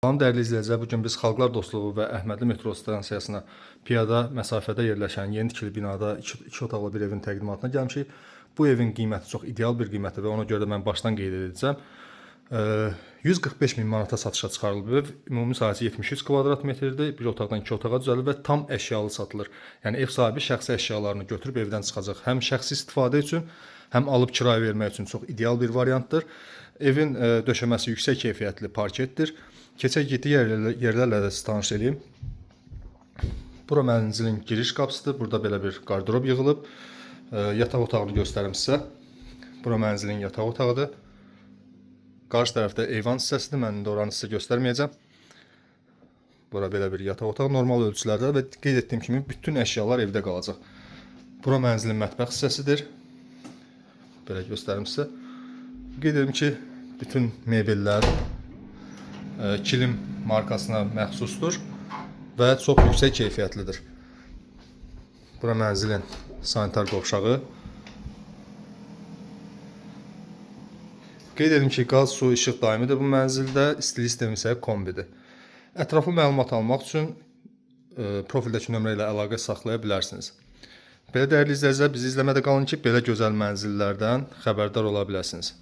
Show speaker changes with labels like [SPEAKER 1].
[SPEAKER 1] Salam dəyərli izləyicilər, bugün biz Xalqlar Dostluğu və Əhmədli metro stansiyasına piyada məsafədə yerləşən yeni tikili binada iki otaqlı bir evin təqdimatına gəlmişik. Bu evin qiyməti çox ideal bir qiymətdir və ona görə də mən başdan qeyd edəcəm. 145 min manata satışa çıxarılıb ev. Ümumi sahəsi 73 kvadrat metrdir. Bir otaqdan iki otağa düzəlir və tam əşyalı satılır. Yəni ev sahibi şəxsi əşyalarını götürüb evdən çıxacaq. Həm şəxsi istifadə üçün, həm alıb kirayə vermək üçün çox ideal bir variantdır. Evin döşəməsi yüksək keyfiyyətli parketdir. Keçək getdiyi yerlərlə də tanış edeyim. Bura mənzilin giriş qapısıdır. Burada belə bir qardırob yığılıb. Yataq otağını göstərim sizə. Bura mənzilin yataq otağıdır. Qarşı tərəfdə eyvan hissəsidir. Mən indi oranı sizə göstərməyəcəm. Bura belə bir yataq otağı normal ölçülərdə və qeyd etdiyim kimi bütün əşyalar evdə qalacaq. Bura mənzilin mətbəx hissəsidir. Belə göstərim sizə. Qeyd edim ki, bütün mebellər Kilim markasına məxsusdur və çox yüksək keyfiyyətlidir. Bura mənzilin sanitar qovşağı. Qeyd edim ki, qaz, su, işıq daimidir bu mənzildə. İstilik sistemi isə kombidir. Ətraflı məlumat almaq üçün profildəki nömrə ilə əlaqə saxlaya bilərsiniz. Belə dəyərli izləyicilər, bizi izləmədə qalın ki, belə gözəl mənzillərdən xəbərdar ola biləsiniz.